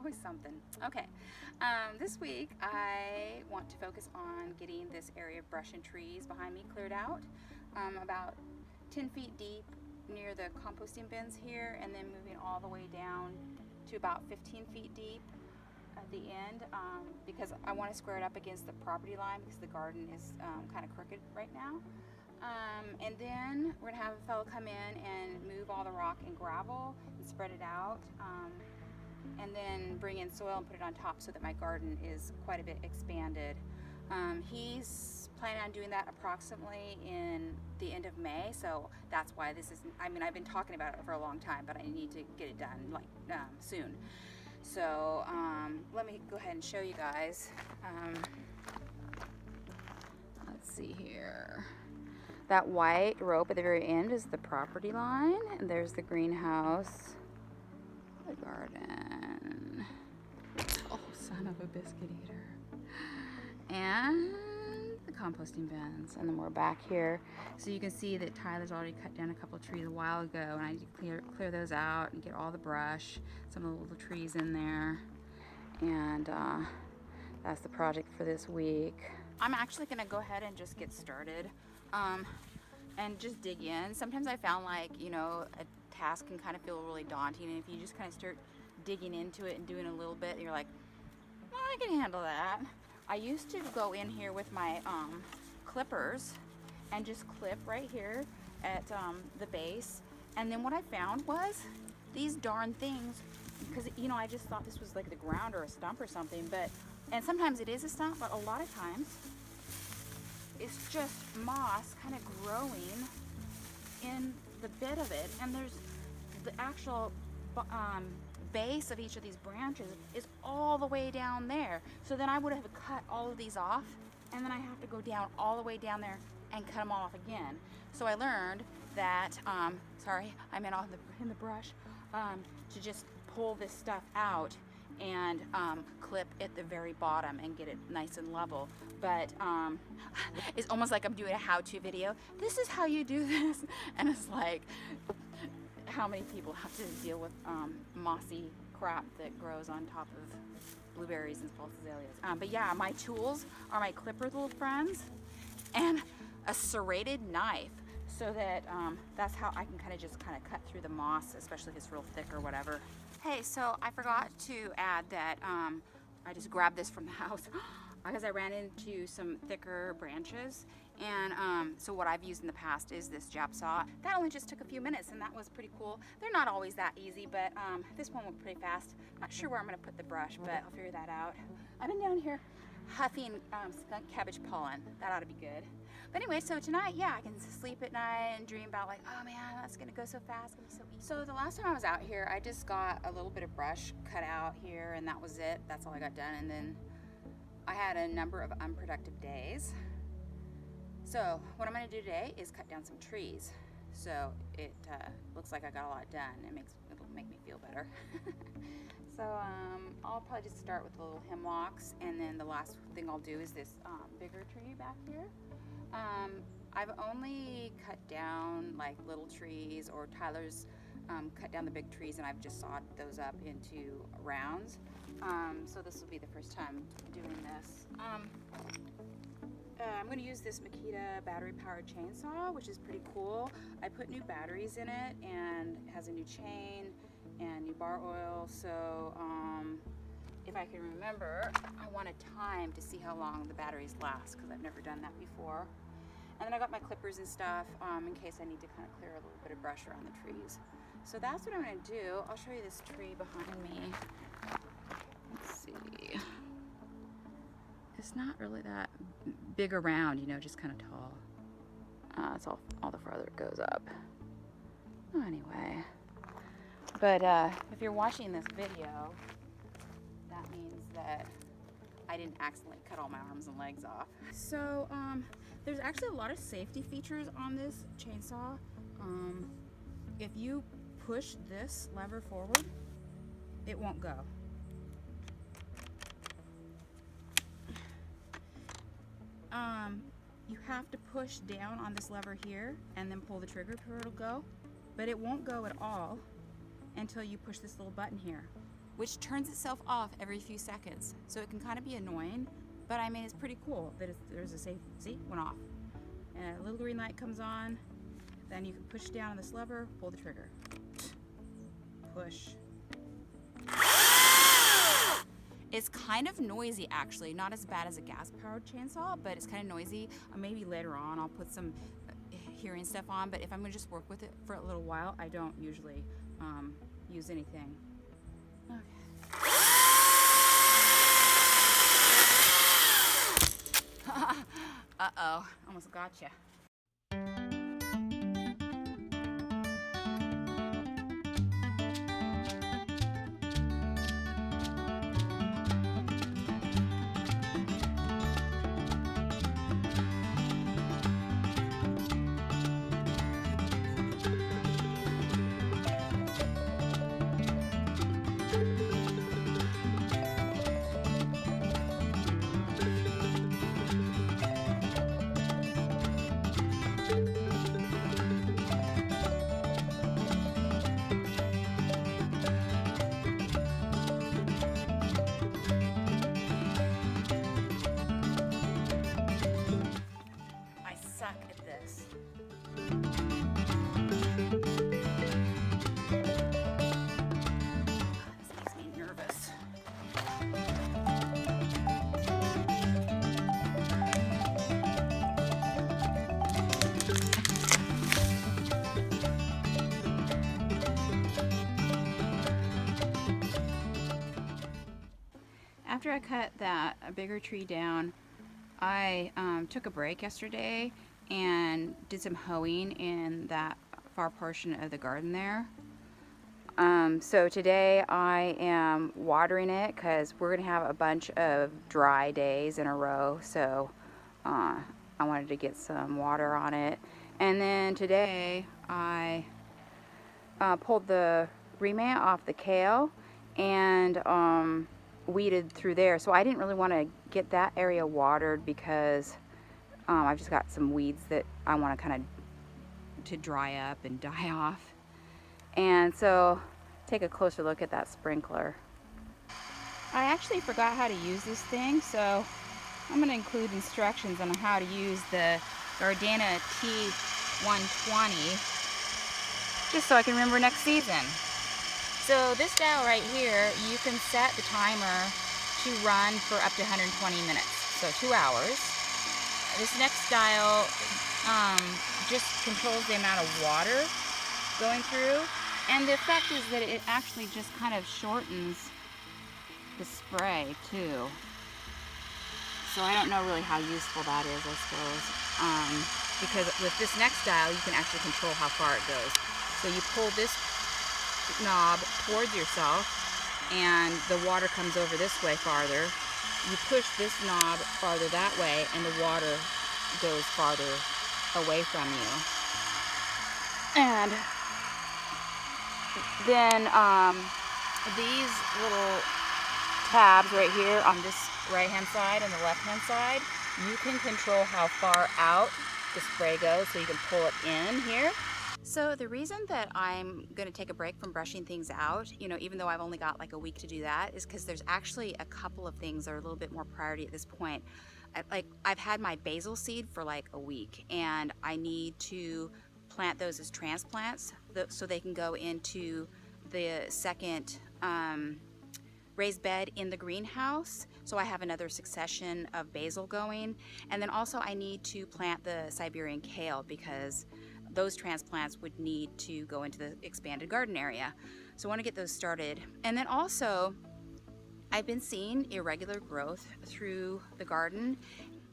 always something. Okay, this week I want to focus on getting this area of brush and trees behind me cleared out, about 10 feet deep near the composting bins here, and then moving all the way down to about 15 feet deep at the end, because I want to square it up against the property line because the garden is kind of crooked right now. And then we're gonna have a fellow come in and move all the rock and gravel and spread it out, and then bring in soil and put it on top so that my garden is quite a bit expanded. He's planning on doing that approximately in the end of May, so that's why this is, I mean, I've been talking about it for a long time, but I need to get it done like soon. So let me go ahead and show you guys. Let's see here. That white rope at the very end is the property line, and there's the greenhouse, the garden. Oh, son of a biscuit eater. And the composting bins. And then we're back here. So you can see that Tyler's already cut down a couple of trees a while ago, and I need to clear those out and get all the brush, some of the little trees in there. And that's the project for this week. I'm actually gonna go ahead and just get started. And just dig in. Sometimes I found like, you know, a task can kind of feel really daunting, and if you just kind of start digging into it and doing a little bit, you're like, well, I can handle that. I used to go in here with my clippers and just clip right here at the base, and then what I found was these darn things, because you know, I just thought this was like the ground or a stump or something, but, and sometimes it is a stump, but a lot of times it's just moss kind of growing in the bit of it, and there's the actual base of each of these branches is all the way down there. So then I would have cut all of these off, and then I have to go down all the way down there and cut them all off again. So I learned that, sorry, I'm in the brush, to just pull this stuff out and clip at the very bottom and get it nice and level. But it's almost like I'm doing a how-to video. This is how you do this. And it's like, how many people have to deal with mossy crap that grows on top of blueberries and false azaleas. But yeah, my tools are my clipper little friends and a serrated knife, so that that's how I can kind of cut through the moss, especially if it's real thick or whatever. Hey, so I forgot to add that I just grabbed this from the house because I ran into some thicker branches, and so what I've used in the past is this jab saw. That only just took a few minutes, and that was pretty cool. They're not always that easy, but this one went pretty fast. Not sure where I'm gonna put the brush, but I'll figure that out. I've been down here huffing skunk cabbage pollen. That ought to be good. But anyway, so tonight, yeah, I can sleep at night and dream about like, oh man, that's gonna go so fast, it's gonna be so easy. So the last time I was out here, I just got a little bit of brush cut out here, and that was it. That's all I got done. And then I had a number of unproductive days. So what I'm gonna do today is cut down some trees. So it looks like I got a lot done. It'll make me feel better. So I'll probably just start with the little hemlocks, and then the last thing I'll do is this bigger tree back here. I've only cut down like little trees, or Tyler's cut down the big trees, and I've just sawed those up into rounds. So this will be the first time doing this. I'm going to use this Makita battery-powered chainsaw, which is pretty cool. I put new batteries in it, and it has a new chain and new bar oil. So if I can remember, I want a time to see how long the batteries last, because I've never done that before. And then I got my clippers and stuff in case I need to kind of clear a little bit of brush around the trees. So that's what I'm going to do. I'll show you this tree behind me. Let's see. It's not really that big around, you know, just kind of tall. It's all the farther it goes up. Oh, anyway. But if you're watching this video, that means that I didn't accidentally cut all my arms and legs off. So there's actually a lot of safety features on this chainsaw. If you push this lever forward, it won't go. You have to push down on this lever here and then pull the trigger for it'll go, but it won't go at all until you push this little button here. which turns itself off every few seconds. So it can kind of be annoying, but I mean, it's pretty cool that there's a safe, see, went off. And a little green light comes on, then you can push down on this lever, pull the trigger. Push. It's kind of noisy actually, not as bad as a gas-powered chainsaw, but it's kind of noisy. Maybe later on I'll put some hearing stuff on, but if I'm gonna just work with it for a little while, I don't usually use anything. Okay. Uh-oh, almost gotcha. After I cut that bigger tree down, I took a break yesterday and did some hoeing in that far portion of the garden there. So today I am watering it because we're gonna have a bunch of dry days in a row, so I wanted to get some water on it. And then today I pulled the remat off the kale and weeded through there. So I didn't really want to get that area watered because I've just got some weeds that I want to kind of dry up and die off. And so take a closer look at that sprinkler. I actually forgot how to use this thing, so I'm going to include instructions on how to use the Gardena T120 just so I can remember next season. So this dial right here, you can set the timer to run for up to 120 minutes, so 2 hours. This next dial just controls the amount of water going through, and the effect is that it actually just kind of shortens the spray too. So I don't know really how useful that is, I suppose, because with this next dial, you can actually control how far it goes. So you pull this knob towards yourself and the water comes over this way farther. You push this knob farther that way and the water goes farther away from you. And then these little tabs right here on this right hand side and the left hand side, you can control how far out the spray goes, so you can pull it in here. So the reason that I'm going to take a break from brushing things out, you know, even though I've only got like a week to do that, is because there's actually a couple of things that are a little bit more priority at this point. I've had my basil seed for like a week, and I need to plant those as transplants so they can go into the second raised bed in the greenhouse. So I have another succession of basil going. And then also I need to plant the Siberian kale because those transplants would need to go into the expanded garden area. So I want to get those started. And then also, I've been seeing irregular growth through the garden.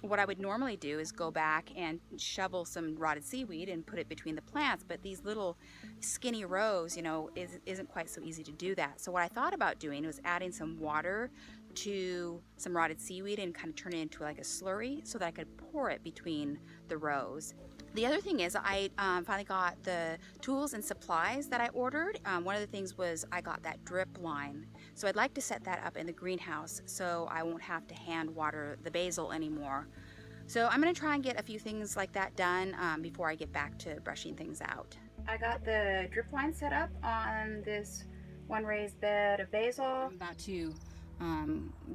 What I would normally do is go back and shovel some rotted seaweed and put it between the plants, but these little skinny rows, you know, isn't quite so easy to do that. So what I thought about doing was adding some water to some rotted seaweed and kind of turn it into like a slurry so that I could pour it between the rows. The other thing is I finally got the tools and supplies that I ordered. One of the things was I got that drip line. So I'd like to set that up in the greenhouse so I won't have to hand water the basil anymore. So I'm gonna try and get a few things like that done before I get back to brushing things out. I got the drip line set up on this one raised bed of basil. I'm about to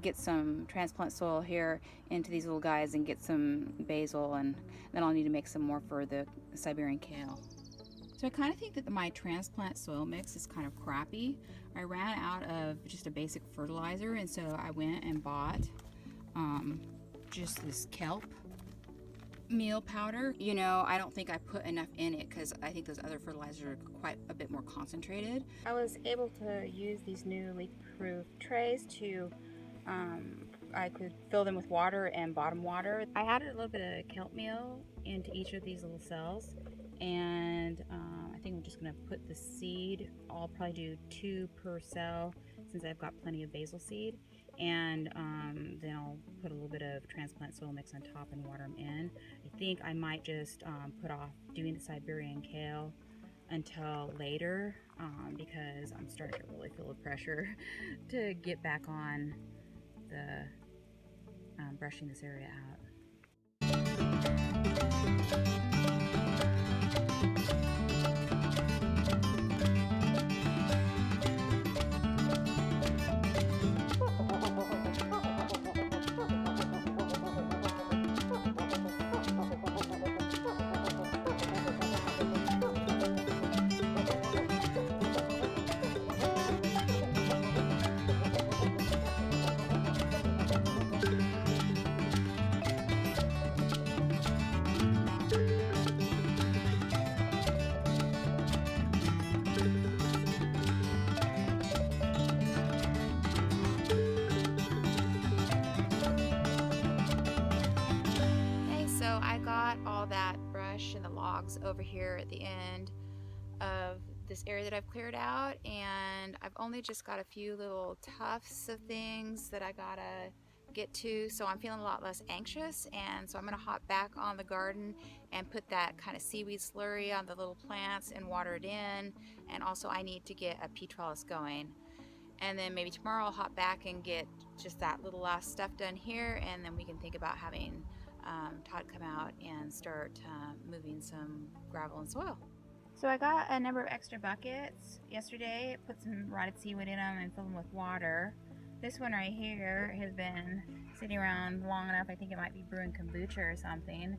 get some transplant soil here into these little guys and get some basil, and then I'll need to make some more for the Siberian kale. So I kind of think that my transplant soil mix is kind of crappy. I ran out of just a basic fertilizer, and so I went and bought just this kelp meal powder. You know, I don't think I put enough in it because I think those other fertilizers are quite a bit more concentrated. I was able to use these new leak-proof trays to, I could fill them with water and bottom water. I added a little bit of kelp meal into each of these little cells, and I think I'm just gonna put the seed. I'll probably do 2 per cell since I've got plenty of basil seed, and then I'll put a little bit of transplant soil mix on top and water them in. I think I might just put off doing the Siberian kale until later because I'm starting to really feel the pressure to get back on the brushing this area out. All that brush and the logs over here at the end of this area that I've cleared out, and I've only just got a few little tufts of things that I gotta get to, so I'm feeling a lot less anxious. And so I'm gonna hop back on the garden and put that kind of seaweed slurry on the little plants and water it in. And also I need to get a pea trellis going, and then maybe tomorrow I'll hop back and get just that little last stuff done here, and then we can think about having Todd come out and start moving some gravel and soil. So I got a number of extra buckets yesterday, put some rotted seaweed in them and filled them with water. This one right here has been sitting around long enough, I think it might be brewing kombucha or something.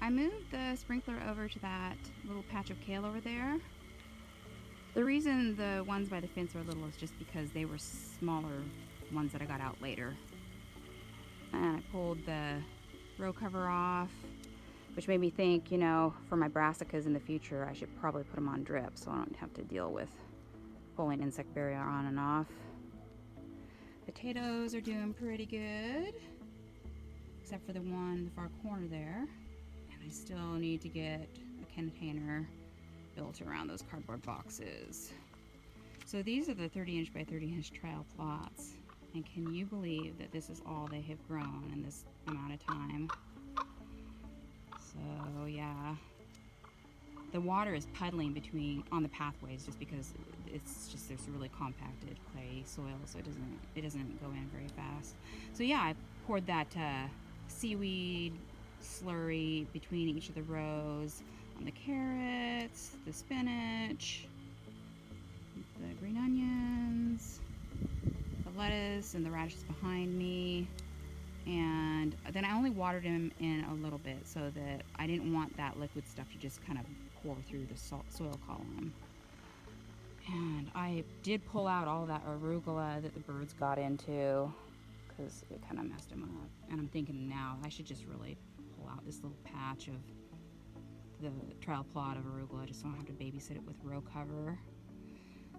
I moved the sprinkler over to that little patch of kale over there. The reason the ones by the fence are little is just because they were smaller ones that I got out later. And I pulled the row cover off, which made me think, you know, for my brassicas in the future, I should probably put them on drip so I don't have to deal with pulling insect barrier on and off. Potatoes are doing pretty good, except for the one in the far corner there. I still need to get a container built around those cardboard boxes. So these are the 30-inch by 30-inch trial plots, and can you believe that this is all they have grown in this amount of time? So yeah, the water is puddling on the pathways just because it's just there's really compacted clay soil, so it doesn't go in very fast. So yeah, I poured that seaweed slurry between each of the rows on the carrots, the spinach, the green onions, the lettuce, and the radishes behind me. And then I only watered them in a little bit so that I didn't want that liquid stuff to just kind of pour through the soil column. And I did pull out all that arugula that the birds got into because it kind of messed them up. And I'm thinking now I should just really pull out this little patch of the trial plot of arugula just so I don't have to babysit it with row cover.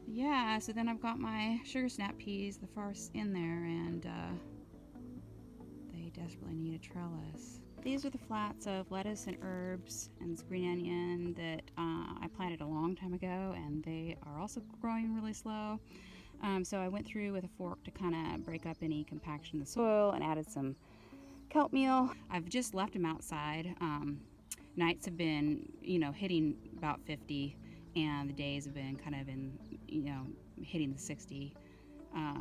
Yeah, so then I've got my sugar snap peas, the farce in there, and they desperately need a trellis. These are the flats of lettuce and herbs and this green onion that I planted a long time ago, and they are also growing really slow. So I went through with a fork to kind of break up any compaction in the soil and added some kelp meal. I've just left them outside. Nights have been, you know, hitting about 50, and the days have been kind of in, you know, hitting the 60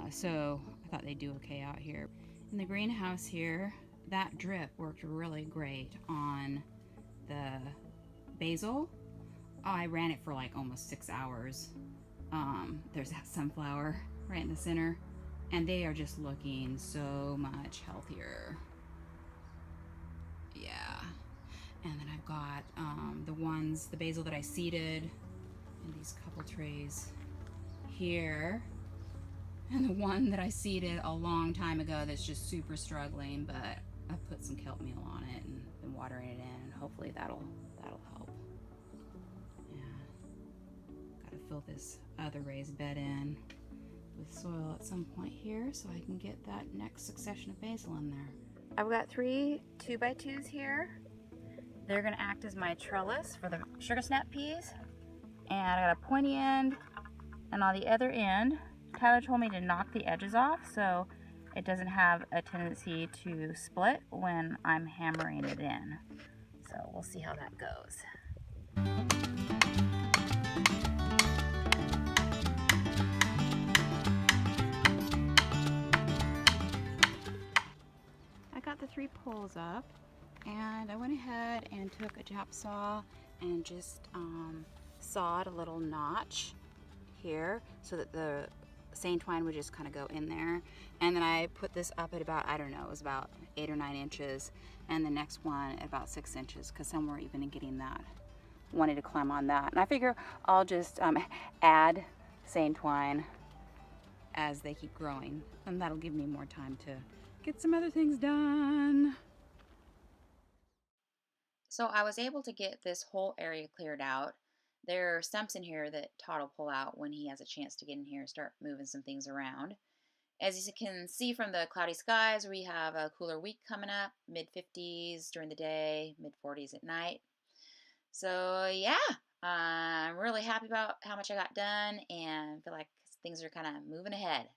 So I thought they'd do okay out here. In the greenhouse here, that drip worked really great on the basil. I ran it for like almost 6 hours. There's that sunflower right in the center, and they are just looking so much healthier. Yeah. And then I've got the basil that I seeded in these couple trays here, and the one that I seeded a long time ago that's just super struggling, but I put some kelp meal on it and been watering it in, and hopefully that'll help. Yeah. Gotta fill this other raised bed in with soil at some point here so I can get that next succession of basil in there. I've got 3 2x2s here. They're gonna act as my trellis for the sugar snap peas. And I got a pointy end, and on the other end, Tyler told me to knock the edges off so it doesn't have a tendency to split when I'm hammering it in. So we'll see how that goes. I got the 3 poles up, and I went ahead and took a Jap saw and just sawed a little notch here so that the seine twine would just kind of go in there. And then I put this up at about, I don't know, it was about 8 or 9 inches, and the next one at about 6 inches, because some were even getting that, wanted to climb on that. And I figure I'll just add seine twine as they keep growing, and that'll give me more time to get some other things done. So I was able to get this whole area cleared out. There are stumps in here that Todd will pull out when he has a chance to get in here and start moving some things around. As you can see from the cloudy skies, we have a cooler week coming up, mid-50s during the day, mid-40s at night. So yeah, I'm really happy about how much I got done and feel like things are kind of moving ahead.